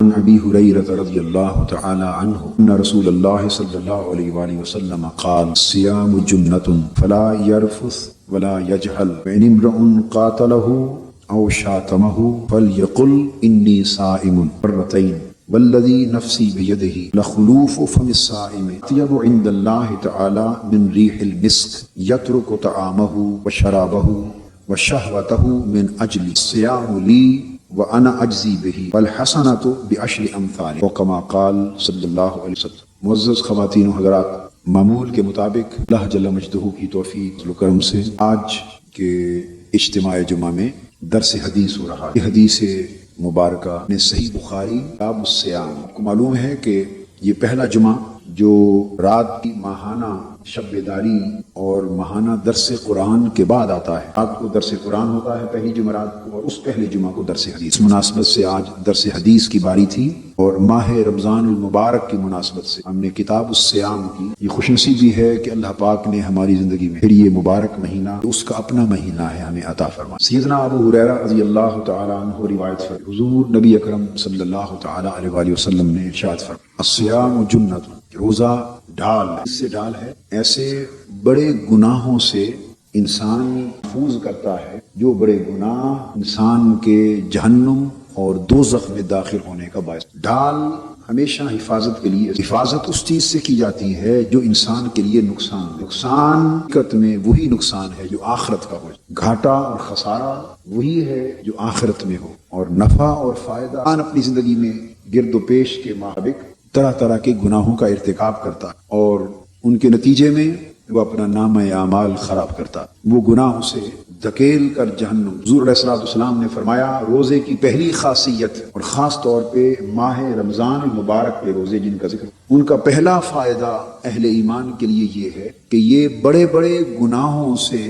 عن ابی ہریرہ رضی اللہ تعالی عنہ ان رسول اللہ صلی اللہ علیہ وآلہ وسلم قال الصیام جنۃ فلا یرفث ولا یجہل وان امرؤ قاتلہ او شاتمہ فلیقل انی صائم مرتین والذی نفسی بیدہ لخلوف فم الصائم اطیب عند اللہ تعالی من ریح المسک یترک طعامہ وشرابہ وشہوتہ من اجل الصیام لی وَأَنَا أَجْزِي بِهِ وَالْحَسَنَةُ بِعَشْرِ أَمْثَالِهَا وَكَمَا قال صلی اللہ علیہ وسلم۔ معزز خواتین و حضرات، معمول کے مطابق اللہ جل مجدہ کی توفیق و کرم سے آج کے اجتماع جمعہ میں درس حدیث ہو رہا ہے۔ یہ حدیث مبارکہ نے صحیح بخاری کتاب الصیام، آپ کو معلوم ہے کہ یہ پہلا جمعہ جو رات کی ماہانہ شب بیداری اور ماہانہ درس قرآن کے بعد آتا ہے۔ رات کو درس قرآن ہوتا ہے پہلی جمعرات کو، اور اس پہلے جمعہ کو درس حدیث۔ اس مناسبت سے آج درس حدیث کی باری تھی، اور ماہ رمضان المبارک کی مناسبت سے ہم نے کتاب الصیام کی۔ یہ خوش نصیبی ہے کہ اللہ پاک نے ہماری زندگی میں پھر یہ مبارک مہینہ اس کا اپنا مہینہ ہے ہمیں عطا فرمایا۔ سیدنا ابو ہریرہ رضی اللہ تعالی عنہ روایت فرماتے ہیں، حضور نبی اکرم صلی اللہ تعالی علیہ وآلہ وسلم نے ارشاد فرمایا، الصیام جنۃ، روزہ ڈھال ہے۔ اس سے ڈھال ہے ایسے بڑے گناہوں سے انسان محفوظ کرتا ہے جو بڑے گناہ انسان کے جہنم اور دوزخ میں داخل ہونے کا باعث۔ ڈھال ہمیشہ حفاظت کے لیے، حفاظت اس چیز سے کی جاتی ہے جو انسان کے لیے نقصان ہے۔ نقصان حقیقت میں وہی نقصان ہے جو آخرت کا ہو، گھاٹا اور خسارہ وہی ہے جو آخرت میں ہو، اور نفع اور فائدہ انسان اپنی زندگی میں گرد و پیش کے مطابق طرح طرح کے گناہوں کا ارتکاب کرتا ہے، اور ان کے نتیجے میں وہ اپنا نامہ اعمال خراب کرتا ہے، وہ گناہ اسے دھکیل کر جہنم۔ حضور علیہ الصلوۃ والسلام نے فرمایا، روزے کی پہلی خاصیت، اور خاص طور پہ ماہ رمضان المبارک کے روزے جن کا ذکر، ان کا پہلا فائدہ اہل ایمان کے لیے یہ ہے کہ یہ بڑے بڑے گناہوں سے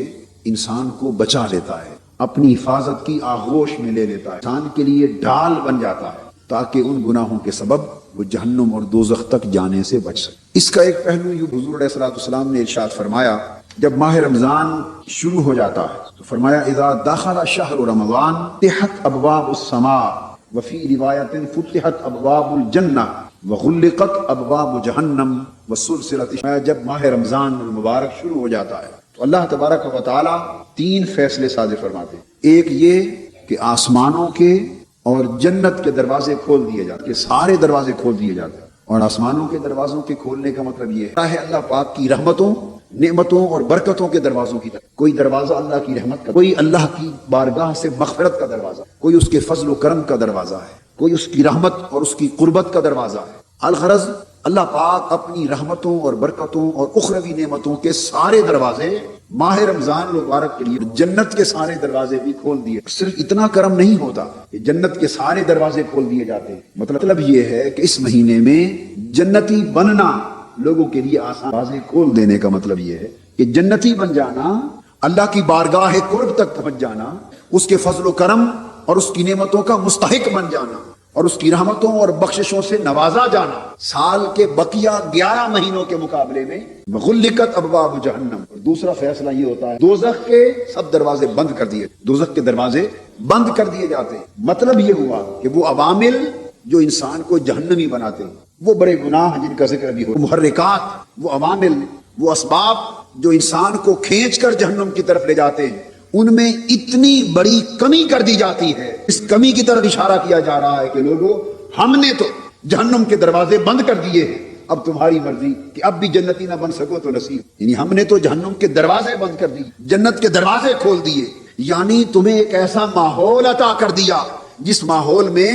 انسان کو بچا لیتا ہے، اپنی حفاظت کی آغوش میں لے لیتا ہے، انسان کے لیے ڈھال بن جاتا ہے تاکہ ان گناہوں کے سبب وہ جہنم اور دوزخ تک جانے سے بچ سکے۔ اس کا ایک پہلو یہ حضور علیہ الصلوۃ والسلام نے ارشاد فرمایا، جب ماہ رمضان شروع ہو جاتا ہے تو فرمایا، اذا دخل شہر رمضان فتحت ابواب السماء وفی روایت فتحت ابواب الجنہ وغلقت ابواب جہنم وسلسلۃ۔ جب ماہ رمضان المبارک شروع ہو جاتا ہے تو اللہ تبارک و تعالی تین فیصلے صادر فرماتے ہیں۔ ایک یہ کہ آسمانوں کے اور جنت کے دروازے کھول دیے جاتے ہیں، سارے دروازے کھول دیے جاتے ہیں، اور آسمانوں کے دروازوں کے کھولنے کا مطلب یہ ہے اللہ پاک کی رحمتوں، نعمتوں اور برکتوں کے دروازوں کی طرف۔ کوئی دروازہ اللہ کی رحمت کا، کوئی اللہ کی بارگاہ سے مغفرت کا دروازہ، کوئی اس کے فضل و کرم کا دروازہ ہے، کوئی اس کی رحمت اور اس کی قربت کا دروازہ ہے۔ الغرض اللہ پاک اپنی رحمتوں اور برکتوں اور اخروی نعمتوں کے سارے دروازے ماہ رمضان المبارک کے لیے، جنت کے سارے دروازے بھی کھول دیے۔ صرف اتنا کرم نہیں ہوتا کہ جنت کے سارے دروازے کھول دیے جاتے ہیں، مطلب یہ ہے کہ اس مہینے میں جنتی بننا لوگوں کے لیے آسان، دروازے کھول دینے کا مطلب یہ ہے کہ جنتی بن جانا، اللہ کی بارگاہ قرب تک پہنچ جانا، اس کے فضل و کرم اور اس کی نعمتوں کا مستحق بن جانا، اور اس کی رحمتوں اور بخششوں سے نوازا جانا، سال کے بقیہ 11 مہینوں کے مقابلے میں غلقت ابواب جہنم۔ اور دوسرا فیصلہ یہ ہوتا ہے، دوزخ کے سب دروازے بند کر دیے، دوزخ کے دروازے بند کر دیے جاتے ہیں۔ مطلب یہ ہوا کہ وہ عوامل جو انسان کو جہنمی بناتے ہیں، وہ بڑے گناہ جن کا ذکر بھی ہو، محرکات، وہ عوامل، وہ اسباب جو انسان کو کھینچ کر جہنم کی طرف لے جاتے ہیں، ان میں اتنی بڑی کمی کر دی جاتی ہے۔ اس کمی کی طرف اشارہ کیا جا رہا ہے کہ لوگوں، ہم نے تو جہنم کے دروازے بند کر دیے ہیں، اب تمہاری مرضی کہ اب بھی جنتی نہ بن سکو تو نصیب۔ یعنی ہم نے تو جہنم کے دروازے بند کر دیے، جنت کے دروازے کھول دیے، یعنی تمہیں ایک ایسا ماحول عطا کر دیا جس ماحول میں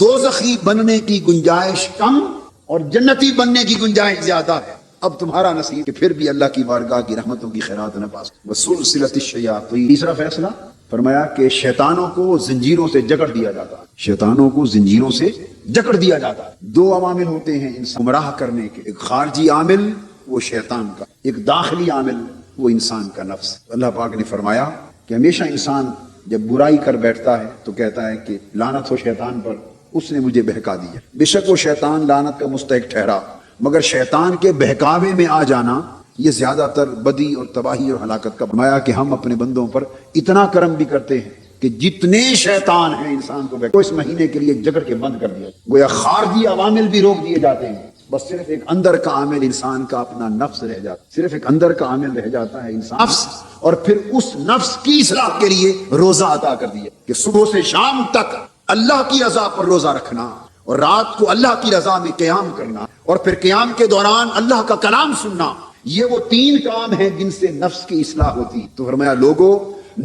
دوزخی بننے کی گنجائش کم اور جنتی بننے کی گنجائش زیادہ ہے۔ اب تمہارا نصیب کہ پھر بھی اللہ کی بارگاہ کی رحمتوں کی خیرات نہ پا سکو۔ وسلسلۃ الشیاطین، تیسرا فیصلہ فرمایا کہ شیطانوں کو زنجیروں سے جکڑ دیا جاتا ہے، شیطانوں کو زنجیروں سے جکڑ دیا جاتا ہے۔ دو عوامل ہوتے ہیں انسان گمراہ کرنے کے، ایک خارجی عامل وہ شیطان کا، ایک داخلی عامل وہ انسان کا نفس۔ اللہ پاک نے فرمایا کہ ہمیشہ انسان جب برائی کر بیٹھتا ہے تو کہتا ہے کہ لعنت ہو شیطان پر، اس نے مجھے بہکا دیا۔ بے شک وہ شیطان لعنت کا مستحق ٹھہرا، مگر شیطان کے بہکاوے میں آ جانا یہ زیادہ تر بدی اور تباہی اور ہلاکت کا۔ فرمایا کہ ہم اپنے بندوں پر اتنا کرم بھی کرتے ہیں کہ جتنے شیطان ہیں انسان کو اس مہینے کے لیے جگڑ کے بند کر دیا، گویا خارجی عوامل بھی روک دیے جاتے ہیں، بس صرف ایک اندر کا عامل انسان کا اپنا نفس رہ جاتا ہے، صرف ایک اندر کا عامل رہ جاتا ہے انسان نفس، اور پھر اس نفس کی اصلاح کے لیے روزہ عطا کر دیا کہ صبح سے شام تک اللہ کی رضا پر روزہ رکھنا، اور رات کو اللہ کی رضا میں قیام کرنا، اور پھر قیام کے دوران اللہ کا کلام سننا، یہ وہ 3 کام ہیں جن سے نفس کی اصلاح ہوتی۔ تو فرمایا لوگوں،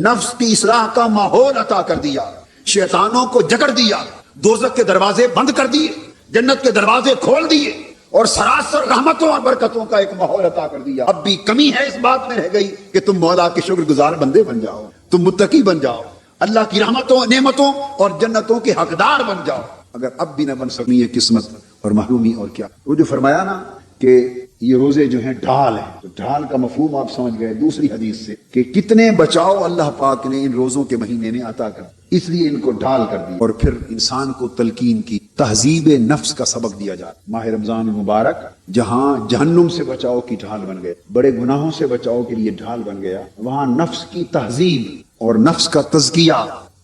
نفس کی اصلاح کا ماحول عطا کر دیا، شیطانوں کو جکڑ دیا، دوزخ کے دروازے بند کر دیے، جنت کے دروازے کھول دیے، اور سراسر رحمتوں اور برکتوں کا ایک ماحول عطا کر دیا۔ اب بھی کمی ہے اس بات میں رہ گئی کہ تم مولا کے شکر گزار بندے بن جاؤ، تم متقی بن جاؤ، اللہ کی رحمتوں، نعمتوں اور جنتوں کے حقدار بن جاؤ۔ اگر اب بھی نہ بن سکنی ہے قسمت اور محرومی اور کیا۔ وہ جو فرمایا نا کہ یہ روزے جو ہیں ڈھال ہیں، تو ڈھال کا مفہوم آپ سمجھ گئے دوسری حدیث سے کہ کتنے بچاؤ اللہ پاک نے ان روزوں کے مہینے میں عطا کر، اس لیے ان کو ڈھال کر دی، اور پھر انسان کو تلقین کی، تہذیب نفس کا سبق دیا جاتا۔ ماہ رمضان المبارک جہاں جہنم سے بچاؤ کی ڈھال بن گئے، بڑے گناہوں سے بچاؤ کے لیے ڈھال بن گیا، وہاں نفس کی تہذیب اور نفس کا تزکیہ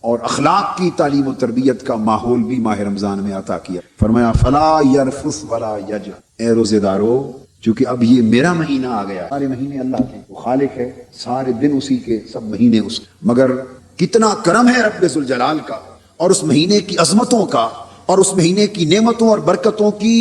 اور اخلاق کی تعلیم و تربیت کا ماحول بھی ماہ رمضان میں عطا کیا۔ فرمایا فلا یرفث ولا یجهل، اے روزے دارو، چونکہ اب یہ میرا مہینہ آ گیا، سارے مہینے اللہ کے، وہ خالق ہے، سارے دن اسی کے، سب مہینے اس، مگر کتنا کرم ہے رب ذوالجلال کا اور اس مہینے کی عظمتوں کا اور اس مہینے کی نعمتوں اور برکتوں کی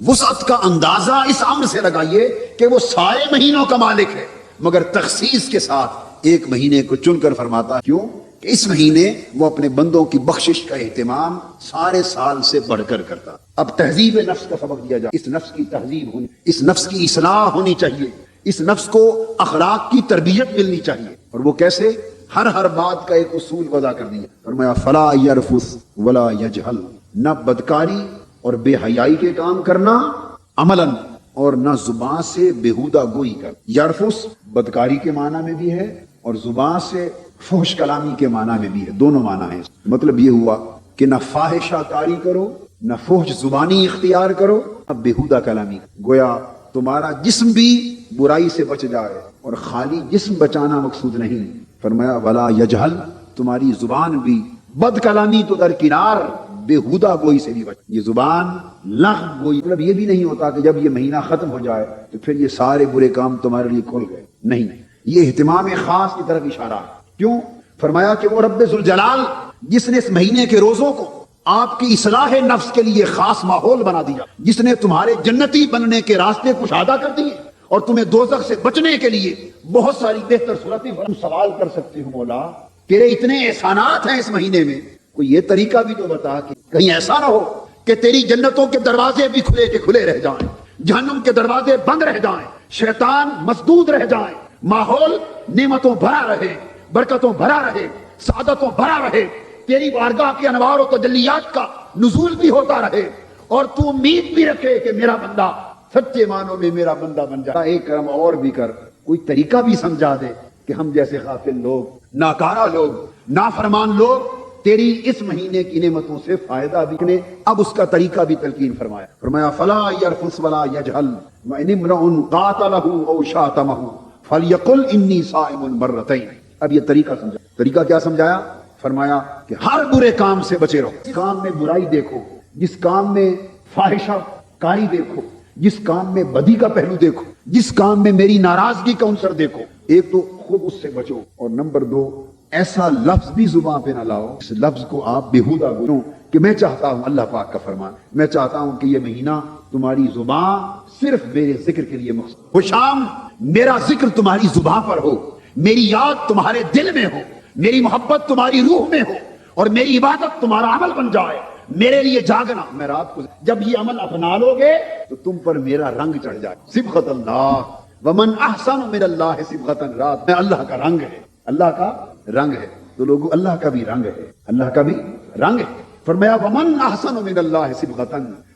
وسعت کا اندازہ اس امر سے لگائیے کہ وہ سارے مہینوں کا مالک ہے، مگر تخصیص کے ساتھ ایک مہینے کو چن کر فرماتا ہے۔ کیوں؟ کہ اس مہینے وہ اپنے بندوں کی بخشش کا اہتمام سارے سال سے بڑھ کر کرتا۔ اب تہذیب نفس کا سبق دیا جائے، اس نفس کی تہذیب ہونی، اس نفس کی اصلاح ہونی چاہیے، اس نفس کو اخلاق کی تربیت ملنی چاہیے، اور وہ کیسے؟ ہر بات کا ایک اصول وضع کر دیا۔ فرمایا فلا یرفث ولا یجهل، نہ بدکاری اور بے حیائی کے کام کرنا عملاً، اور نہ زبان سے بیہودہ گوئی کر۔ یرفث بدکاری کے معنی میں بھی ہے اور زبان سے فحش کلامی کے معنی میں بھی ہے، دونوں معنی ہیں۔ مطلب یہ ہوا کہ نہ فاحشہ کاری کرو، نہ فحش زبانی اختیار کرو، نہ بیہودہ کلامی۔ گویا تمہارا جسم بھی برائی سے بچ جائے، اور خالی جسم بچانا مقصود نہیں۔ فرمایا ولا یجهل، تمہاری زبان بھی بد کلامی تو درکنار، بیہودہ گوئی سے بھی بچ۔ یہ زبان لغو گوئی، مطلب یہ بھی نہیں ہوتا کہ جب یہ مہینہ ختم ہو جائے تو پھر یہ سارے برے کام تمہارے لیے کھل گئے، نہیں، یہ اہتمام خاص کی طرف اشارہ ہے۔ کیوں؟ فرمایا کہ وہ رب ذوالجلال جس نے اس مہینے کے روزوں کو آپ کی اصلاح نفس کے لیے خاص ماحول بنا دیا، جس نے تمہارے جنتی بننے کے راستے کشادہ کر دیے اور تمہیں دوزخ سے بچنے کے لیے بہت ساری بہتر صورتیں، سوال کر سکتے ہو مولا تیرے اتنے احسانات ہیں اس مہینے میں، کوئی یہ طریقہ بھی تو بتا کہ کہیں ایسا نہ ہو کہ تیری جنتوں کے دروازے بھی کھلے کے کھلے رہ جائیں، جہنم کے دروازے بند رہ جائیں، شیطان مسدود رہ جائیں، ماحول نعمتوں بھرا رہے، برکتوں بھرا رہے، سعادتوں بھرا رہے، تیری بارگاہ کے انوار و تجلیات کا نزول بھی ہوتا رہے، اور تو امید بھی رکھے کہ میرا بندہ سچے معنوں میں میرا بندہ بن جائے۔ ایک کرم اور بھی کر، کوئی طریقہ بھی سمجھا دے کہ ہم جیسے غافل لوگ، ناکارہ لوگ، نافرمان لوگ تیری اس مہینے کی نعمتوں سے فائدہ بھی لیں۔ اب اس کا طریقہ بھی تلقین فرمایا۔ فرمایا فلا یرفث ولا یجهل وان امرؤ قاتله او شاتمه فلیقل انی صائم مرتين۔ اب یہ طریقہ سمجھا۔ طریقہ کیا سمجھایا؟ فرمایا کہ ہر برے کام سے بچے رہو، جس کام میں برائی دیکھو، جس کام میں فاحشہ کاری دیکھو، جس کام میں بدی کا پہلو دیکھو، جس کام میں میری ناراضگی کا عنصر دیکھو، ایک تو خود اس سے بچو، اور نمبر 2 ایسا لفظ بھی زبان پہ نہ لاؤ اس لفظ کو آپ بیہودہ بولو کہ میں چاہتا ہوں، اللہ پاک کا فرمان، میں چاہتا ہوں کہ یہ مہینہ تمہاری زبان صرف میرے ذکر کے لیے مخصوص ہو، شام میرا ذکر تمہاری زبان پر ہو، میری یاد تمہارے دل میں ہو، میری محبت تمہاری روح میں ہو، اور میری عبادت تمہارا عمل بن جائے، میرے لیے جاگنا۔ میں رات کو جب یہ عمل اپنا لو گے تو تم پر میرا رنگ چڑھ جائے۔ صبغۃ اللہ ومن احسن من اللہ صبغۃ، رات میں اللہ کا رنگ ہے، اللہ کا رنگ ہے، تو لوگوں اللہ کا بھی رنگ ہے، اللہ کا بھی رنگ ہے۔ فرمایا ومن احسن من اللہ صبغۃ،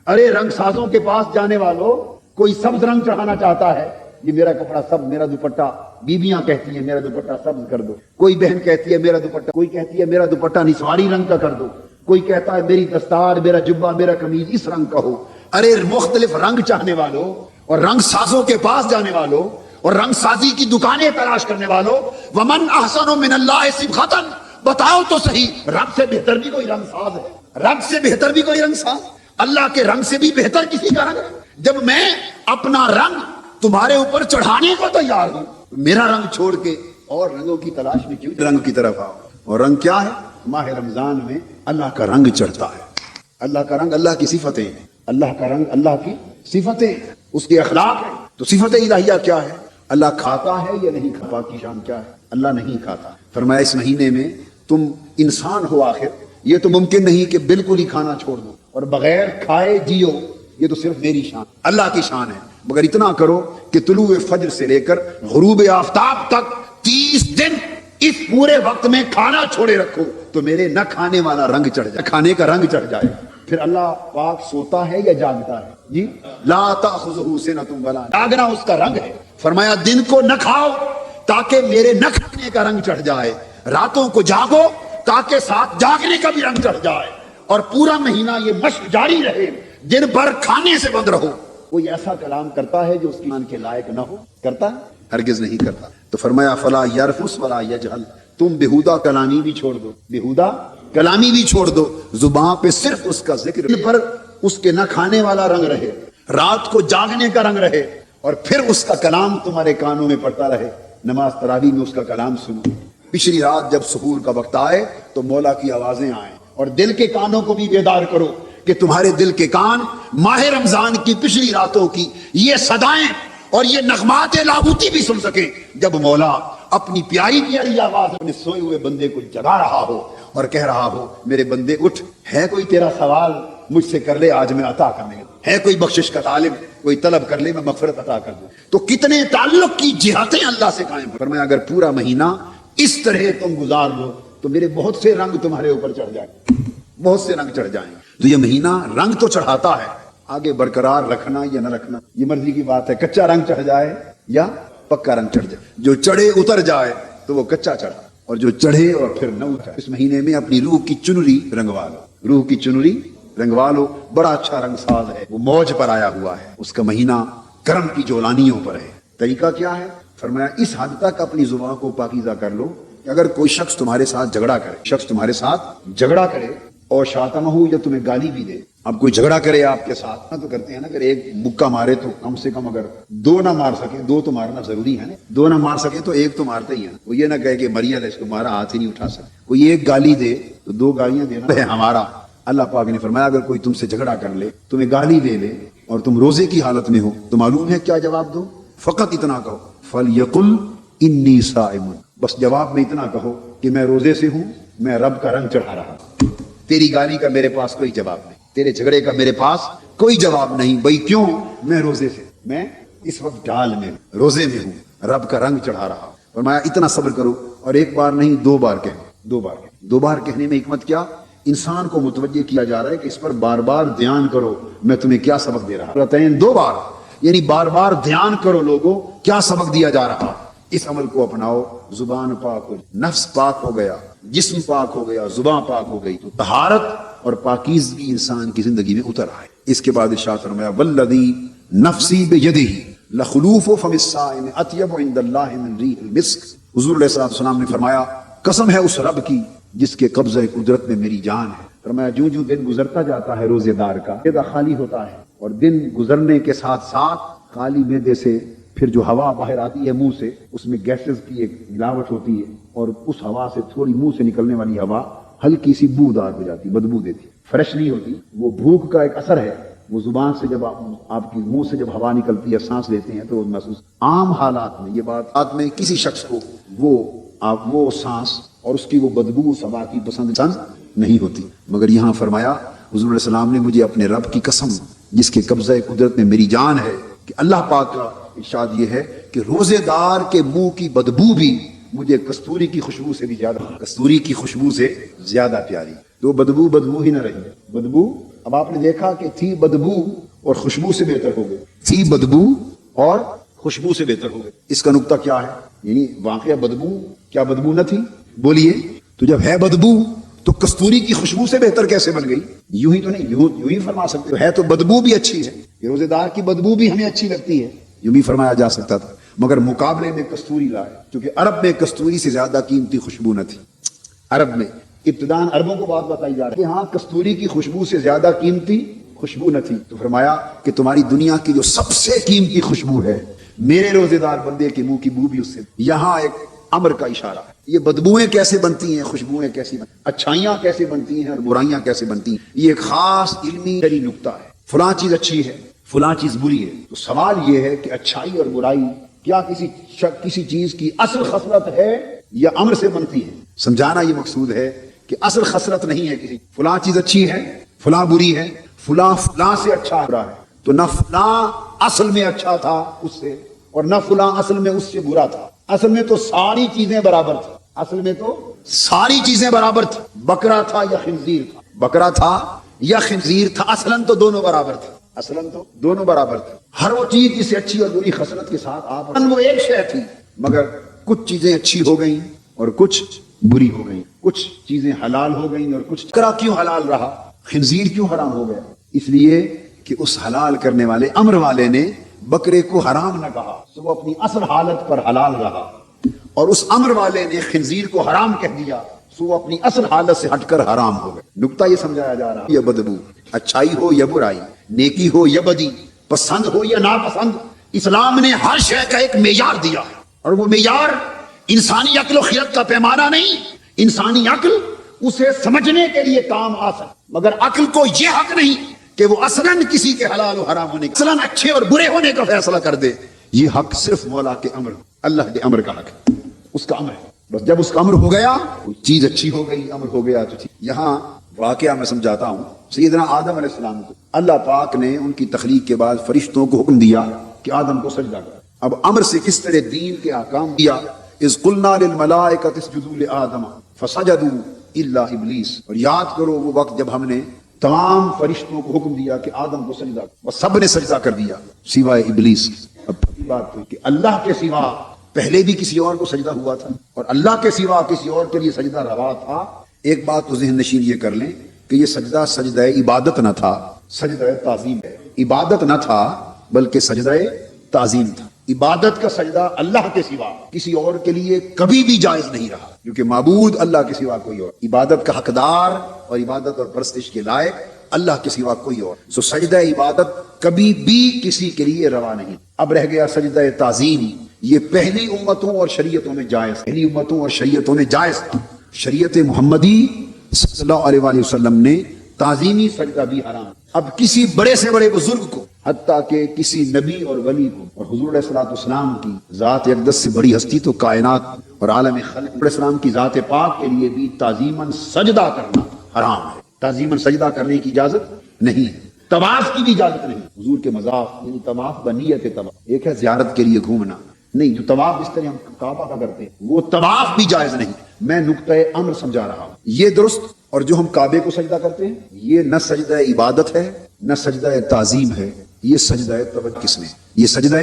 ارے رنگ سازوں کے پاس جانے والوں، کوئی سبز رنگ چڑھانا چاہتا ہے، یہ میرا کپڑا سب، میرا دوپٹہ، بیویاں کہتی ہیں میرا دوپٹہ سبز کر دو، کوئی بہن کہتی ہے میرا دوپٹہ، کوئی کہتی ہے میرا دوپٹہ نسواری رنگ کا کر دو، کوئی کہتا ہے میری دستار، میرا جبہ، میرا قمیض اس رنگ کا ہو۔ ارے مختلف رنگ چاہنے والوں اور رنگ سازوں کے پاس جانے والوں اور رنگ سازی کی دکانیں تلاش کرنے والوں، ومن احسن من اللہ صبغۃ، بتاؤ تو صحیح، رب سے بہتر بھی کوئی رنگ ساز ہے؟ رب سے بہتر بھی کوئی رنگ ساز؟ اللہ کے رنگ سے بھی بہتر کسی کا رنگ ہے؟ جب میں اپنا رنگ تمہارے اوپر چڑھانے کو تیار ہوں، میرا رنگ چھوڑ کے اور رنگوں کی تلاش میں کیوں رنگ کی طرف آؤ؟ اور رنگ کیا ہے؟ ماہ رمضان میں اللہ کا رنگ چڑھتا ہے۔ اللہ کا رنگ اللہ کی صفتیں ہیں، اللہ کا رنگ اللہ کی صفتیں ہیں، اس کے اخلاق ہیں۔ تو صفت الہیہ کیا ہے؟ اللہ کھاتا ہے یا نہیں کھاتا کی شان کیا ہے؟ اللہ نہیں کھاتا۔ فرمایا اس مہینے میں تم انسان ہو، آخر یہ تو ممکن نہیں کہ بالکل ہی کھانا چھوڑ دو اور بغیر کھائے جیو، یہ تو صرف میری شان، اللہ کی شان ہے۔ مگر اتنا کرو کہ طلوع فجر سے لے کر غروب آفتاب تک 30 دن اس پورے وقت میں کھانا چھوڑے رکھو تو میرے نہ کھانے والا رنگ چڑھ جائے، کھانے کا رنگ چڑھ جائے۔ پھر اللہ پاک سوتا ہے یا جاگتا ہے؟ جی، لا تأخذہ سنۃ ولا نوم، جاگنا اس کا رنگ ہے۔ فرمایا دن کو نہ کھاؤ تاکہ میرے نہ کھانے کا رنگ چڑھ جائے، راتوں کو جاگو تاکہ ساتھ جاگنے کا بھی رنگ چڑھ جائے، اور پورا مہینہ یہ مشق جاری رہے، دن بھر کھانے سے بند رہو۔ کوئی ایسا کلام کرتا ہے جو اس کی مان کے لائق نہ ہو؟ کرتا ہے؟ ہرگز نہیں کرتا۔ تو فرمایا فلا یرفس ولا یجہل، تم بےہودہ کلامی بھی چھوڑ دو، بےہودہ کلامی بھی چھوڑ دو، زبان پہ صرف اس کا ذکر، دن بھر اس کے نہ کھانے والا رنگ رہے، رات کو جاگنے کا رنگ رہے، اور پھر اس کا کلام تمہارے کانوں میں پڑتا رہے، نماز تراویح میں اس کا کلام سنو۔ پچھلی رات جب سحور کا وقت آئے تو مولا کی آوازیں آئیں، اور دل کے کانوں کو بھی بیدار کرو کہ تمہارے دل کے کان ماہ رمضان کی پچھلی راتوں کی یہ صدائیں اور یہ نغمات لاہوتی بھی سن سکیں، جب مولا اپنی پیاری پیاری آواز اپنے سوئے ہوئے بندے کو جگا رہا ہو اور کہہ رہا ہو میرے بندے اٹھ، ہے کوئی تیرا سوال مجھ سے کر لے، آج میں عطا کرنے گا، ہے کوئی بخشش کا طالب کوئی طلب کر لے، میں مغفرت عطا کر دوں۔ تو کتنے تعلق کی جہتیں اللہ سے قائم۔ فرمایا اگر پورا مہینہ اس طرح تم گزار لو تو میرے بہت سے رنگ تمہارے اوپر چڑھ جائیں، بہت سے رنگ چڑھ جائیں۔ تو یہ مہینہ رنگ تو چڑھاتا ہے، آگے برقرار رکھنا یا نہ رکھنا یہ مرضی کی بات ہے، کچا رنگ چڑھ جائے یا پکا رنگ چڑھ جائے، جو چڑھے اتر جائے تو وہ کچا چڑھا، اور جو چڑھے اور پھر نہ اترے۔ اس مہینے میں اپنی روح کی چنری رنگوا لو، روح کی چنری رنگوا لو، بڑا اچھا رنگ ساز ہے، وہ موج پر آیا ہوا ہے، اس کا مہینہ کرم کی جولانیوں پر ہے۔ طریقہ کیا ہے؟ فرمایا اس حد تک اپنی زبان کو پاکیزہ کر لو کہ اگر کوئی شخص تمہارے ساتھ جھگڑا کرے، شخص تمہارے ساتھ جھگڑا کرے اور شاتمہ یا تمہیں گالی بھی دے، اب کوئی جھگڑا کرے آپ کے ساتھ، تو کرتے ہیں نا، اگر ایک مکہ مارے تو کم سے کم اگر دو نہ مار سکے، دو تو مارنا ضروری ہے نا، دو نہ مار سکے تو ایک تو مارتے ہی ہے، وہ یہ نہ کہے کہ مریا اس کو مارا، ہاتھ ہی نہیں اٹھا سکے، کوئی ایک گالی دے تو دو گالیاں دینا ہے ہمارا۔ اللہ پاک نے فرمایا اگر کوئی تم سے جھگڑا کر لے، تمہیں گالی دے لے اور تم روزے کی حالت میں ہو تو معلوم ہے کیا جواب دو؟ فقط اتنا کہو فَلْيَقُلْ إِنِّي صَائِمٌ، بس جواب میں اتنا کہو کہ میں روزے سے ہوں، میں رب کا رنگ چڑھا رہا ہوں۔ تیری گالی کا میرے پاس کوئی جواب نہیں، تیرے جھگڑے کا میرے پاس کوئی جواب نہیں، بھئی کیوں؟ میں روزے سے، میں اس وقت ڈال میں روزے میں ہوں، رب کا رنگ چڑھا رہا ہوں۔ فرمایا اتنا صبر کرو، اور ایک بار نہیں دو بار کہو، دو بار کہنے میں حکمت کیا؟ انسان کو متوجہ کیا جا رہا ہے کہ اس پر بار بار دھیان کرو میں تمہیں کیا سبق دے رہا ہوں، دو بار، یعنی بار بار دھیان کرو لوگوں کیا سبق دیا جا رہا۔ اس عمل کو اپناؤ، زبان پاک ہو، نفس پاک ہو گیا، جسم پاک ہو گیا، زبان پاک ہو گئی، تو طہارت اور پاکیزگی انسان کی زندگی میں اتر آئے۔ اس کے بعد ارشاد فرمایا والذی نفسی بیدہ لخلوف فم الصائم اطیب عند اللہ من ریح المسک، حضور علیہ الصلوۃ والسلام نے فرمایا قسم ہے اس رب کی جس کے قبضہ قدرت میں میری جان ہے۔ فرمایا جو دن گزرتا جاتا ہے روزے دار کا معدہ خالی ہوتا ہے، اور دن گزرنے کے ساتھ ساتھ خالی معدے سے پھر جو ہوا باہر آتی ہے منہ سے، اس میں گیسز کی ایک ملاوٹ ہوتی ہے، اور اس ہوا سے تھوڑی منہ سے نکلنے والی ہوا ہلکی سی بودار ہو جاتی، بدبو دیتی، فریش نہیں ہوتی۔ وہ بھوک کا ایک اثر ہے، وہ زبان سے جب آپ کی منہ سے جب ہوا نکلتی ہے، سانس لیتے ہیں تو وہ محسوس۔ عام حالات میں یہ بات میں کسی شخص کو وہ سانس اور اس کی وہ بدبو اس ہوا کی پسند نہیں ہوتی، مگر یہاں فرمایا حضور علیہ السلام نے مجھے اپنے رب کی قسم جس کے قبضہ قدرت میں میری جان ہے کہ اللہ پاک کا ارشاد یہ ہے کہ روزے دار کے منہ کی بدبو بھی مجھے کستوری کی خوشبو سے بھی زیادہ پیاری۔ تو بدبو ہی نہ رہی، بدبو اب آپ نے دیکھا کہ تھی بدبو اور خوشبو سے بہتر ہو گئی، تھی بدبو اور خوشبو سے بہتر ہو گئی۔ اس کا نقطہ کیا ہے؟ یعنی واقعہ بدبو کیا بدبو نہ تھی؟ بولیے، تو جب ہے بدبو تو کستوری کی خوشبو سے بہتر کیسے بن گئی؟ یوں ہی تو نہیں، یوں ہی فرما سکتے ہے تو بدبو بھی اچھی ہے، روزے دار کی بدبو بھی ہمیں اچھی لگتی ہے، یوں بھی فرمایا جا سکتا تھا، مگر مقابلے میں کستوری لائے، کیونکہ عرب میں کستوری سے زیادہ قیمتی خوشبو نہ تھی۔ عرب میں ابتداءً عربوں کو بات بتائی جا رہی ہے کہ ہاں کستوری کی خوشبو سے زیادہ قیمتی خوشبو نہ تھی، تو فرمایا کہ تمہاری دنیا کی جو سب سے قیمتی خوشبو ہے میرے روزے دار بندے کے منہ کی بو بھی اس سے۔ یہاں ایک امر کا اشارہ ہے۔ یہ بدبوئیں کیسے بنتی ہیں، خوشبوئیں کیسی بنتی ہیں، اچھائیاں کیسے بنتی ہیں اور برائیاں کیسے بنتی ہیں، یہ ایک خاص علمی نکتہ ہے۔ فلاں چیز اچھی ہے، فلاں چیز بری ہے، تو سوال یہ ہے کہ اچھائی اور برائی کیا کسی چیز کی اصل خصلت ہے یا امر سے بنتی ہے؟ سمجھانا یہ مقصود ہے کہ اصل خصلت نہیں ہے کسی، فلاں چیز اچھی ہے، فلاں بری ہے، فلاں سے اچھا برا ہے، تو نہ فلاں اصل میں اچھا تھا اس سے اور نہ فلاں اصل میں اس سے برا تھا، اصل میں تو ساری چیزیں برابر تھی، اصل میں تو ساری چیزیں برابر تھی، بکرا تھا یا خنزیر تھا، بکرا تھا یا خنزیر تھا، اصلاً تو دونوں برابر تھے، اصلاً تو دونوں برابر تھے۔ ہر وہ چیز جسے اچھی اور بری خصلت کے ساتھ آپ وہ ایک شے تھی، مگر کچھ چیزیں اچھی ہو گئیں اور کچھ بری ہو گئیں، کچھ چیزیں حلال ہو گئیں اور کچھ۔ بکرا کیوں حلال رہا، خنزیر کیوں حرام ہو گیا؟ اس لیے کہ اس حلال کرنے والے امر والے نے بکرے کو حرام نہ کہا، تو وہ اپنی اصل حالت پر حلال رہا، اور اس امر والے نے خنزیر کو حرام کہہ دیا، سو وہ اپنی اصل حالت سے ہٹ کر حرام ہو گئے۔ نکتہ یہ سمجھایا جا رہا ہے، یا بدبو، اچھائی ہو یا برائی، نیکی ہو یا بدی، پسند ہو یا ناپسند، اسلام نے ہر شے کا ایک معیار دیا ہے، اور وہ معیار انسانی عقل و خرد کا پیمانہ نہیں۔ انسانی عقل اسے سمجھنے کے لیے کام آ سکتا، مگر عقل کو یہ حق نہیں کہ وہ اصلاً کسی کے حلال و حرام ہونے کا، اصلاً اچھے اور برے ہونے کا فیصلہ کر دے۔ یہ حق صرف مولا کے امر، اللہ کے امر کا حق ہے، اس کا امر ہے۔ بس جب اس کا امر ہو گیا، کوئی چیز اچھی ہو گئی، امر ہو گیا تو ٹھیک۔ یہاں واقعہ میں سمجھاتا ہوں، سیدنا آدم علیہ السلام کو اللہ پاک نے ان کی تخلیق کے بعد فرشتوں کو حکم دیا کہ آدم کو سجدہ کرو۔ اب امر سے کس طرح دین کے احکام دیا، اذ قلنا للملائکۃ اسجدوا لآدم فسجدوا الا ابلیس، اور یاد کرو وہ وقت جب ہم نے تمام فرشتوں کو حکم دیا کہ آدم کو سجدہ کرو، اور سب نے سجدہ کر دیا سوائے ابلیس۔ اب پہلی بات تو کہ اللہ کے سوا پہلے بھی کسی اور کو سجدہ ہوا تھا، اور اللہ کے سوا کسی اور کے لیے سجدہ روا تھا۔ ایک بات تو ذہن نشین یہ کر لیں کہ یہ سجدہ سجدہ عبادت نہ تھا، سجدہ تعظیم ہے۔ عبادت نہ تھا بلکہ سجدہ تعظیم تھا۔ عبادت کا سجدہ اللہ کے سوا کسی اور کے لیے کبھی بھی جائز نہیں رہا، کیونکہ معبود اللہ کے سوا کوئی اور، عبادت کا حقدار اور عبادت اور پرستش کے لائق اللہ کے سوا کوئی اور، سو سجدہ عبادت کبھی بھی کسی کے لیے روا نہیں۔ اب رہ گیا سجدہ تعظیم، یہ پہلی امتوں اور شریعتوں میں جائز، پہلی امتوں اور شریعتوں میں جائز تھا۔ شریعت محمدی صلی اللہ علیہ وآلہ وسلم نے تعظیمی سجدہ بھی حرام۔ اب کسی بڑے سے بڑے بزرگ کو، حتیٰ کہ کسی نبی اور ولی کو، اور حضور علیہ السلام کی ذات اقدس سے بڑی ہستی تو کائنات اور عالم خلق علیہ السلام کی ذات پاک کے لیے بھی تعظیماً سجدہ کرنا حرام ہے۔ تعظیماً سجدہ کرنے کی اجازت نہیں ہے، طواف کی بھی اجازت نہیں۔ حضور کے مذاف یعنی طواف بنیت طواف، ایک ہے زیارت کے لیے گھومنا، نہیں جو طواف اس طرح ہم کعبہ کا کرتے ہیں وہ طواف بھی جائز نہیں۔ میں نقطۂ امر سمجھا رہا ہوں، یہ درست۔ اور جو ہم کعبے کو سجدہ کرتے ہیں یہ نہ سجدہ عبادت ہے نہ سجدہ تعظیم ہے، یہ سجدہ توجہ کس نے، یہ سجدہ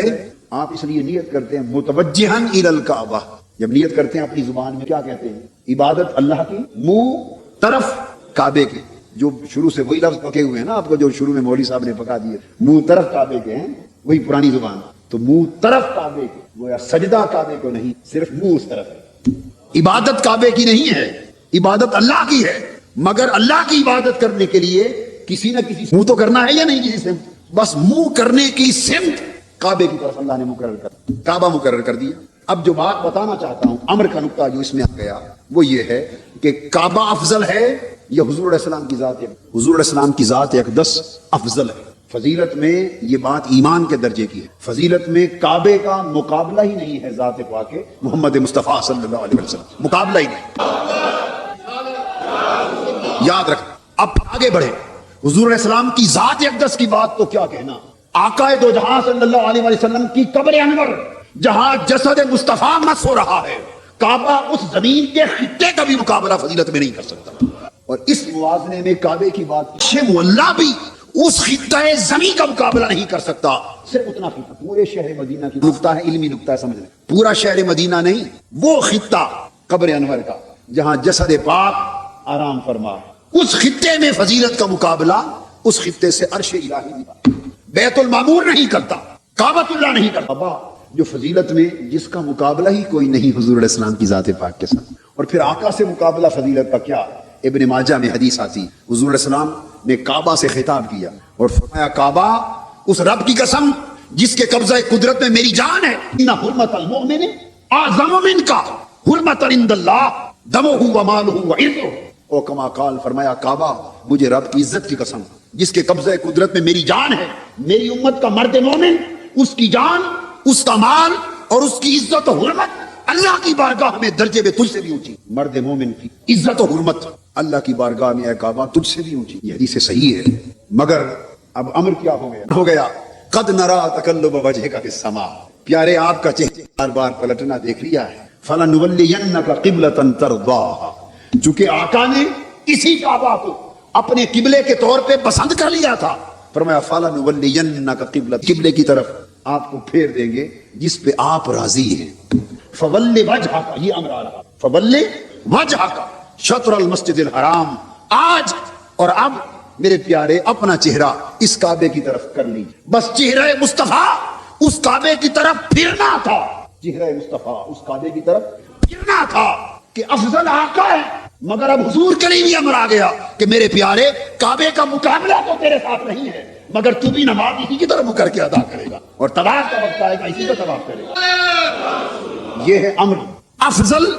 آپ اس لیے نیت کرتے ہیں متوجہن الی الکعبہ، جب نیت کرتے ہیں اپنی زبان میں کیا کہتے ہیں، عبادت اللہ کی، منہ طرف کعبے کے، جو شروع سے وہی لفظ پکے ہوئے ہیں نا آپ کو، جو شروع میں مولوی صاحب نے پکا دیے، منہ طرف کعبے کے ہیں، وہی پرانی زبان، تو منہ طرف کعبے کے، گویا سجدہ کعبے کو نہیں، صرف منہ اس طرف ہے۔ عبادت کعبے کی نہیں ہے، عبادت اللہ کی ہے، مگر اللہ کی عبادت کرنے کے لیے کسی نہ کسی منہ تو کرنا ہے یا نہیں، کسی سے بس منہ کرنے کی سمت کعبے کی طرف اللہ نے مقرر کر، کعبہ مقرر کر دیا۔ اب جو بات بتانا چاہتا ہوں، امر کا نقطہ جو اس میں آ گیا وہ یہ ہے کہ کعبہ افضل ہے یا حضور علیہ السلام کی ذات، حضور علیہ السلام کی ذات اقدس افضل ہے۔ فضیلت میں یہ بات ایمان کے درجے کی ہے، فضیلت میں کعبے کا مقابلہ ہی نہیں ہے، ذات پاک محمد مصطفیٰ صلی اللہ علیہ وسلم مقابلہ ہی نہیں۔ یاد رکھ، اب آگے بڑھے، حضور علیہ السلام کی ذات اقدس کی بات تو کیا کہنا، آقا دو جہاں صلی اللہ علیہ وسلم کی قبر انور جہاں جسد مصطفیٰ مس ہو رہا ہے، کعبہ اس زمین کے خطے کا بھی مقابلہ فضیلت میں نہیں کر سکتا۔ اور اس موازنے میں کعبے کی بات، شیخ مولا بھی اس خطہ زمین کا مقابلہ نہیں کر سکتا، صرف اتنا خطہ، پورے شہر مدینہ کی نقطہ ہے، علمی نقطہ ہے، سمجھ لیں، پورا شہر مدینہ نہیں، وہ خطہ قبر انور کا جہاں جسد پاک آرام فرما، اس خطے میں فضیلت کا مقابلہ اس خطے سے عرش الہی نہیں، بیت المعمور نہیں کرتا، کعبۃ اللہ نہیں کرتا۔ جو فضیلت میں جس کا مقابلہ ہی کوئی نہیں حضور علیہ السلام کی ذات پاک کے ساتھ، اور پھر آقا سے مقابلہ فضیلت کا کیا؟ ابن ماجہ میں حدیث آتی، حضور علیہ السلام نے کعبہ سے خطاب کیا اور فرمایا کعبہ اس رب کی قسم جس کے قبضہ قدرت میں میری جان ہے، ان حرمت المؤمن اعظم منک حرمت عند اللہ دمہ و مالہ و عرضہ، او کما قال، فرمایا کعبہ مجھے رب کی عزت کی قسم جس کے قبضہ قدرت میں میری جان ہے، میری امت کا مرد مومن، اس کی جان، اس کا مال اور اس کی عزت و حرمت اللہ کی بارگاہ میں درجے میں تجھ سے بھی اونچی۔ مرد مومن کی عزت و حرمت اللہ کی بارگاہ میں اے کعبہ تجھ سے بھی اونچی۔ یہ حدیث صحیح ہے، مگر اب امر کیا ہو گیا؟ قد نرا تقلب وجهك في السماء، پیارے آپ کا چہرہ بار بار پلٹنا دیکھ لیا ہے، فلنولینک قبلۃ ترضاها، چونکہ آقا نے اسی کعبہ کو اپنے قبلے کے طور پہ پسند کر لیا تھا، فرمایا فلنولینک قبلۃ، قبلے کی طرف آپ کو پھیر دیں گے جس پہ آپ راضی ہیں۔ فول وجهك، یہ امر آ رہا، فول وجهك شطر المسجد الحرام، آج اور اب میرے پیارے اپنا چہرہ اس کعبے کی طرف کر لیجیے، بس چہرہ مصطفیٰ اس کعبے کی طرف پھرنا تھا، چہرہ مصطفیٰ اس کعبے کی طرف پھرنا تھا کہ افضل آقا ہے، مگر اب حضور کریم یہ امر آ گیا کہ میرے پیارے کعبے کا مقابلہ تو تیرے ساتھ نہیں ہے، مگر تو بھی نماز اسی کی طرف مکر کر کے ادا کرے گا اور طواف کا وقت آئے گا اسی کا طواف کرے گا۔ یہ ہے امر، افضل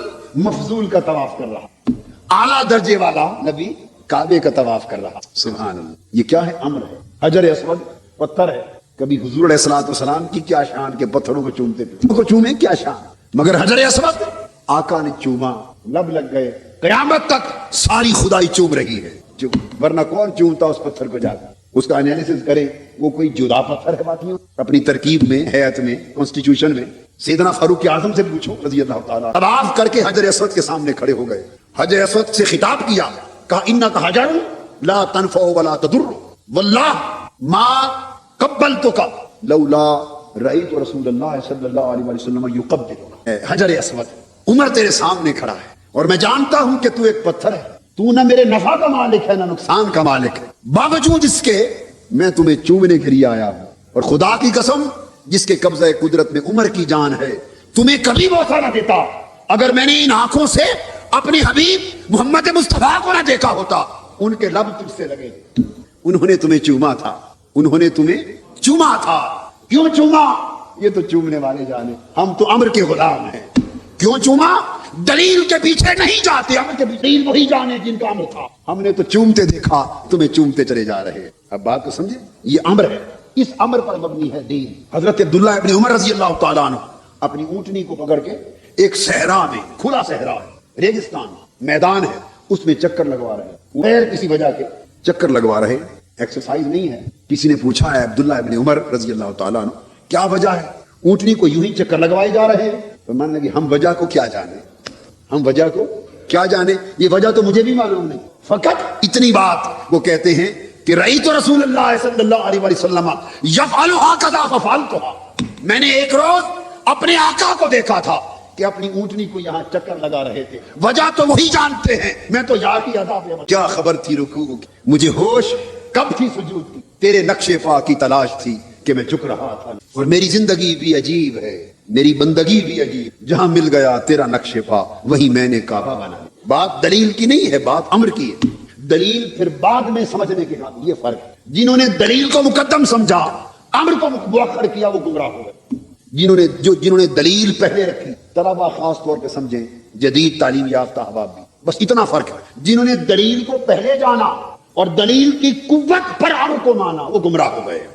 مفضول کا طواف کر رہا، اعلیٰ درجے والا نبی کعبے کا طواف کر رہا، سبحان اللہ۔ یہ کیا ہے؟ امر ہے، حجر اسود پتھر ہے، کبھی حضور علیہ الصلوۃ والسلام کی کیا شان کہ پتھروں کو چومتے تھے، کو چومیں کیا شان، مگر حجر اسود آقا نے چوما، لب لگ گئے، قیامت تک ساری خدائی چوم رہی ہے، ورنہ کون چومتا اس پتھر کو جا کر؟ اس کا انالیسس کریں، وہ کوئی جدا پتھر ہے باقیوں اپنی ترکیب میں، ہیئت میں، کانسٹیٹیوشن میں۔ سیدنا فاروق اعظم سے پوچھو رضی اللہ تعالیٰ، طواف کر کے حجر اسود کے سامنے کھڑے ہو گئے، حجر اسود سے خطاب کیا، کہا انک حجر لا تنفع ولا تضر واللہ ما قبلتک لولا رأیت رسول اللہ صلی اللہ علیہ وسلم یقبلک۔ حجر اسود عمر تیرے سامنے کھڑا ہے اور میں جانتا ہوں کہ تو ایک پتھر ہے، تو نہ میرے نفع کا مالک ہے نہ نقصان کا مالک ہے، باوجود اس کے میں تمہیں چومنے کے لیے آیا ہوں، اور خدا کی قسم جس کے قبضہ قدرت میں عمر کی جان ہے، تمہیں کبھی موقع نہ دیتا اگر میں نے ان آنکھوں سے اپنے حبیب محمد مصطفیٰ کو نہ دیکھا ہوتا۔ ان کے لب تجھ سے لگے، انہوں نے تمہیں چوما تھا، انہوں نے تمہیں چوما تھا، کیوں چوما یہ تو چومنے والے جانے، ہم تو امر کے غلام ہیں۔ کیوں چوما؟ دلیل کے پیچھے نہیں جاتے، امر کے پیچھے، دلیل وہی جانے جن کا امر تھا، ہم نے تو چومتے دیکھا، تمہیں چومتے چلے جا رہے۔ اب بات تو سمجھے، یہ امر ہے، اس امر پر مبنی ہے دین۔ حضرت عبداللہ ابن عمر رضی اللہ تعالیٰ عنہ اپنی اونٹنی کو پکڑ کے ایک صحرا میں، کھلا صحرا ہے، ریگستان میدان ہے، اس میں چکر لگوا رہے ہیں، غیر کسی وجہ کے چکر لگوا رہے، ایکسرسائز نہیں ہے۔ کسی نے پوچھا ہے عبداللہ ابن عمر رضی اللہ تعالیٰ عنہ کیا وجہ ہے اونٹنی کو یوں ہی چکر لگوائے جا رہے ہیں؟ تو مان لگی ہم وجہ کو کیا جانے، ہم وجہ کو کیا جانے، یہ وجہ تو مجھے بھی معلوم نہیں، فقط اتنی بات وہ کہتے ہیں کہ رأیت رسول اللہ صلی اللہ علیہ وسلم یفعل ہکذا ففعلتها، میں نے ایک روز اپنے آقا کو دیکھا تھا کہ اپنی اونٹنی کو یہاں چکر لگا رہے تھے، وجہ تو وہی جانتے ہیں، میں تو یاد کی ادا پہ کیا خبر تھی رکوع کی، مجھے ہوش کب تھی سجود کی، تیرے نقش پا کی تلاش تھی کہ میں جھک رہا تھا، اور میری زندگی بھی عجیب ہے، میری بندگی بھی عجیب، جہاں مل گیا تیرا نقش پا وہی میں نے کعبہ بنا۔ بات دلیل کی نہیں ہے، بات امر کی ہے، دلیل پھر بعد میں سمجھنے کے بعد، یہ فرق ہے۔ جنہوں نے دلیل کو مقدم سمجھا، امر کو مؤخر کیا، وہ گمراہ ہو گئے۔ جنہوں نے دلیل پہلے رکھی، طلبہ خاص طور پہ سمجھیں، جدید تعلیم یافتہ احباب بھی، بس اتنا فرق ہے، جنہوں نے دلیل کو پہلے جانا اور دلیل کی قوت پر امر کو مانا وہ گمراہ ہو گئے،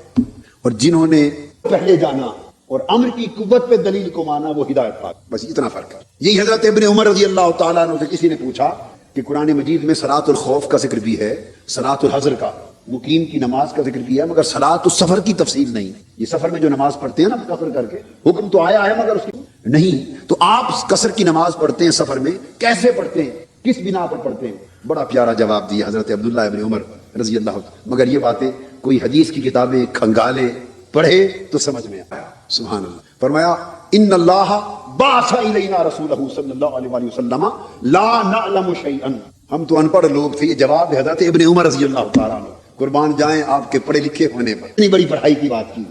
اور جنہوں نے پہلے جانا اور امر کی قوت پہ دلیل کو مانا وہ ہدایت پا، بس اتنا فرق ہے۔ یہی حضرت ابن عمر رضی اللہ تعالیٰ عنہ سے کسی نے پوچھا کہ قرآن مجید میں صلاۃ الخوف کا ذکر بھی ہے، صلاۃ الحضر کا، مقیم کی نماز کا ذکر کیا، مگر صلاۃ السفر کی تفصیل نہیں۔ یہ سفر میں جو نماز پڑھتے ہیں نا قصر کر کے، حکم تو آیا ہے مگر اس کی نہیں، تو آپ قصر کی نماز پڑھتے ہیں سفر میں، کیسے پڑھتے ہیں، کس بنا پر پڑھتے ہیں؟ بڑا پیارا جواب دیا حضرت عبداللہ ابن عمر رضی اللہ عنہ، مگر یہ باتیں کوئی حدیث کی کتابیں کھنگالے پڑھے تو سمجھ میں آیا، سبحان اللہ۔ فرمایا ان اللہ بعث الینا رسولہ صلی اللہ علیہ وسلم لا نعلم شیئا، ہم تو ان پڑھ لوگ تھے۔ یہ جواب ہے حضرت ابن عمر رضی اللہ تعالیٰ عنہ، قربان جائیں آپ کے پڑھے لکھے ہونے پر، اتنی بڑی پڑھائی کی بات کی،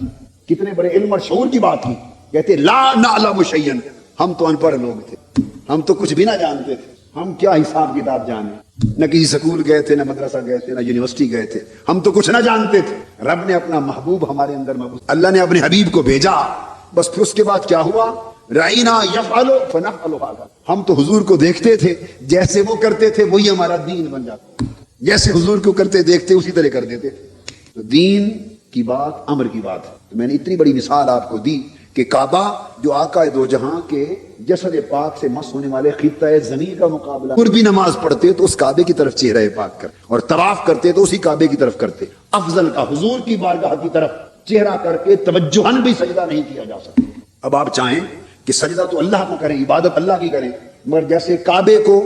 کتنے بڑے علم اور شعور کی بات کی، کہتے لا نعلم شیئا، ہم تو ان پڑھ لوگ تھے، ہم تو کچھ بھی نہ جانتے تھے، ہم کیا حساب کتاب جانے؟ نہ کسی سکول گئے تھے، نہ مدرسہ گئے تھے، نہ یونیورسٹی گئے تھے، ہم تو کچھ نہ جانتے تھے۔ رب نے اپنا محبوب ہمارے اندر محبوب، اللہ نے اپنے حبیب کو بھیجا، بس پھر اس کے بعد کیا ہوا؟ رعینا یفعل فنفعل هذا، ہم تو حضور کو دیکھتے تھے، جیسے وہ کرتے تھے وہی ہمارا دین بن جاتا، جیسے حضور کو کرتے دیکھتے اسی طرح کر دیتے۔ تو دین کی بات امر کی بات ہے۔ تو میں نے اتنی بڑی مثال آپ کو دی کہ کعبہ جو آقا دو جہاں کے جسد پاک سے مس ہونے والے خطہ زمین کا مقابلہ، قربی نماز پڑھتے تو اس کعبے کی طرف چہرہ پاک کر، اور طواف کرتے تو اسی کعبے کی طرف کرتے۔ افضل کا حضور کی بارگاہ کی طرف چہرہ کر کے توجہن بھی سجدہ نہیں کیا جا سکتا۔ اب آپ چاہیں کہ سجدہ تو اللہ کو کریں، عبادت اللہ کی کریں، مگر جیسے کعبے کو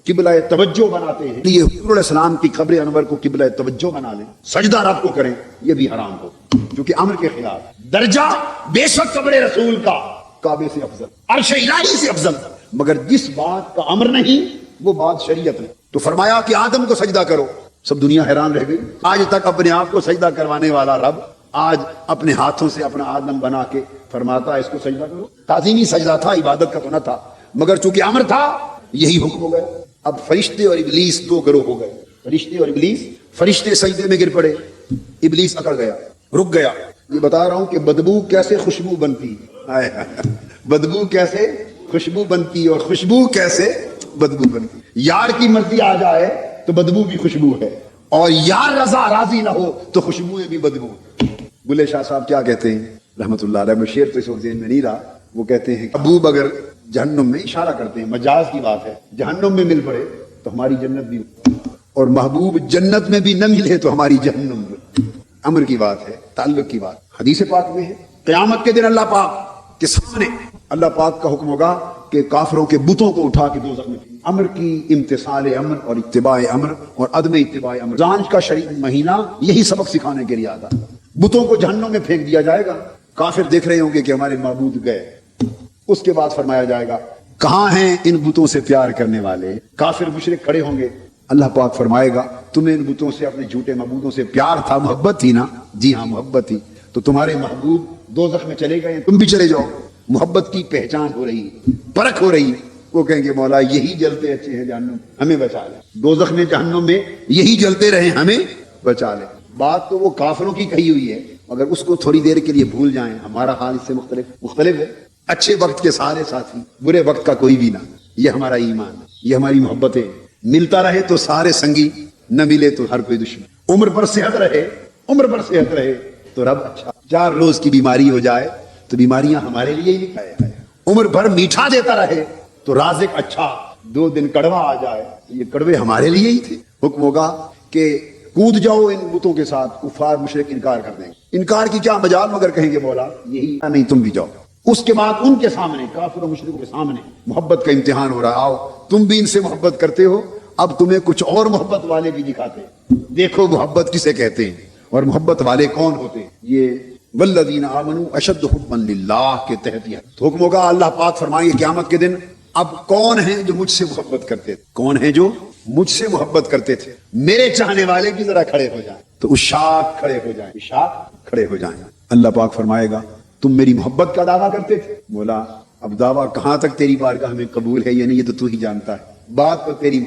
قبلہ توجہ بناتے ہیں، یہ حضور علیہ السلام کی قبر انور کو قبلہ توجہ بنا لیں، سجدہ رب کو کریں، یہ بھی حرام ہو، کیونکہ امر کے خلاف۔ درجہ بے شک قبر رسول کا کعبے سے افضل، عرش الہی سے افضل، مگر جس بات کا امر نہیں وہ بات شریعت نہیں۔ تو فرمایا کہ آدم کو سجدہ کرو، سب دنیا حیران رہ گئی۔ آج تک اپنے آپ کو سجدہ کروانے والا رب آج اپنے ہاتھوں سے اپنا آدم بنا کے فرماتا ہے اس کو سجدہ کرو۔ تعظیمی سجدہ تھا، عبادت کا تو نہ تھا، مگر چونکہ امر تھا یہی حکم ہو گئے۔ اب فرشتے اور ابلیس دو گروہ ہو گئے، فرشتے اور ابلیس۔ فرشتے سجدے میں گر پڑے، ابلیس اکڑ گیا، رک گیا۔ یہ بتا رہا ہوں کہ بدبو کیسے خوشبو بنتی، بدبو کیسے خوشبو بنتی، اور خوشبو کیسے بدبو بنتی۔ یار کی مرضی آ جائے تو بدبو بھی خوشبو ہے، اور یار رضا راضی نہ ہو تو خوشبو بھی بدبو۔ بلے شاہ صاحب کیا کہتے ہیں رحمت اللہ علیہ، میں شعر تو اس وقت ذہن میں نہیں رہا، وہ کہتے ہیں محبوب اگر جہنم میں، اشارہ کرتے ہیں مجاز کی بات ہے، جہنم میں مل پڑے تو ہماری جنت بھی، اور محبوب جنت میں بھی نہ ملے تو ہماری جہنم بھی۔ امر کی بات ہے، تعلق کی بات۔ حدیث پاک میں ہے قیامت کے دن اللہ پاک کے سامنے اللہ پاک کا حکم ہوگا کہ کافروں کے بتوں کو اٹھا کے دوزخ میں۔ امر کی امتثال امر اور اتباع امر اور عدم اتباع امر، رمضان کا شریف مہینہ یہی سبق سکھانے کے لیے آتا۔ بتوں کو جہنم میں پھینک دیا جائے گا، کافر دیکھ رہے ہوں گے کہ ہمارے معبود گئے، اس کے بعد فرمایا جائے گا کہاں ہیں ان بتوں سے پیار کرنے والے؟ کافر مشرک کھڑے ہوں گے، اللہ پاک فرمائے گا تمہیں ان بتوں سے، اپنے جھوٹے معبودوں سے پیار تھا، محبت تھی نا؟ جی ہاں محبت تھی، تو تمہارے محبوب دوزخ میں چلے گئے، تم بھی چلے جاؤ۔ محبت کی پہچان ہو رہی، پرکھ ہو رہی۔ وہ کہیں گے مولا یہی جلتے اچھے ہیں جہنم، ہمیں بچا لے، دوزخ میں جہنم میں یہی جلتے رہے، ہمیں بچا لے۔ بات تو وہ کافروں کی کہی ہوئی ہے، اگر اس کو تھوڑی دیر کے لیے بھول جائیں، ہمارا حال اس سے مختلف ہے۔ اچھے وقت کے سارے ساتھی، برے وقت کا کوئی بھی نہ، یہ ہمارا ایمان، یہ ہماری محبت ہے۔ ملتا رہے تو سارے سنگی، نہ ملے تو ہر کوئی دشمن۔ عمر پر صحت رہے، عمر پر صحت رہے تو رب اچھا۔ 4 روز کی بیماری ہو جائے تو بیماریاں ہمارے لیے ہی لکھا ہے۔ عمر بھر میٹھا دیتا رہے تو رازق اچھا، 2 دن کڑوا آ جائے تو یہ کڑوے ہمارے لیے ہی تھے۔ حکم ہوگا کہ کود جاؤ ان بتوں کے ساتھ، کفار مشرک انکار کر دیں گے، انکار کی کیا مجال، مگر کہیں گے مولا یہی نہیں، تم بھی جاؤ۔ اس کے بعد ان کے سامنے، کافر و مشرکوں کے سامنے محبت کا امتحان ہو رہا، آؤ تم بھی ان سے محبت کرتے ہو، اب تمہیں کچھ اور محبت والے بھی دکھاتے ہیں، دیکھو محبت کسے کہتے ہیں اور محبت والے کون ہوتے ہیں۔ یہ والذین آمنوا اشد حبا للہ کے تحت یہ حکم ہوگا۔ اللہ پاک فرمائیں گے قیامت کے دن اب کون ہیں جو مجھ سے محبت کرتے تھے، کون ہیں جو مجھ سے محبت کرتے تھے، میرے چاہنے والے بھی ذرا کھڑے ہو جائیں، تو عشاق کھڑے ہو جائیں، عشاق کھڑے ہو جائیں۔ اللہ پاک فرمائے گا تم میری محبت کا دعویٰ کرتے تھے، بولا اب دعویٰ کہاں تک تیری بارگاہ میں قبول ہے یا نہیں، یہ تو تو ہی جانتا ہے، بات تو تیری۔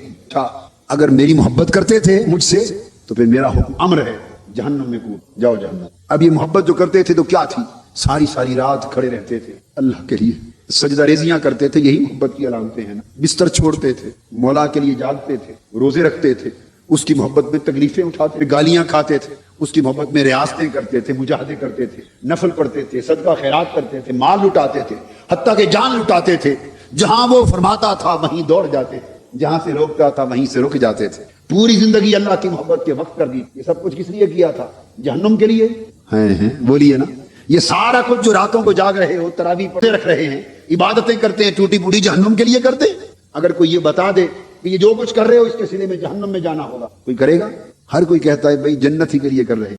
اگر میری محبت کرتے تھے مجھ سے تو پھر میرا حکم امر ہے جہنم میں کود جاؤ جہنم۔ اب یہ محبت جو کرتے تھے تو کیا تھی، ساری رات کھڑے رہتے تھے اللہ کے لیے، سجدہ ریزیاں کرتے تھے، یہی محبت کی علامتیں ہیں نا۔ بستر چھوڑتے تھے، مولا کے لیے جاگتے تھے، روزے رکھتے تھے، اس کی محبت میں تکلیفیں اٹھاتے تھے، گالیاں کھاتے تھے، اس کی محبت میں ریاستیں کرتے تھے، مجاہدے کرتے تھے، نفل پڑھتے تھے، صدقہ خیرات کرتے تھے، مال لٹاتے تھے، حتیٰ کہ جان لٹاتے تھے۔ جہاں وہ فرماتا تھا وہیں دوڑ جاتے تھے، جہاں سے روکتا تھا وہیں سے رک جاتے تھے۔ پوری زندگی اللہ کی محبت کے وقت کر دی۔ یہ سب کچھ کس لیے کیا تھا؟ جہنم کے لیے؟ ہیں بولیے نا۔ یہ سارا کچھ جو راتوں کو جاگ رہے ہو، تراویح پڑھے رکھ رہے ہیں، عبادتیں کرتے ہیں، ٹوٹی بوٹی جہنم کے لیے کرتے ہیں؟ اگر کوئی یہ بتا دے کہ یہ جو کچھ کر رہے ہو اس کے سلے میں جہنم میں جانا ہوگا، کوئی کرے گا؟ ہر کوئی کہتا ہے بھائی جنت ہی کے لیے کر رہے ہیں۔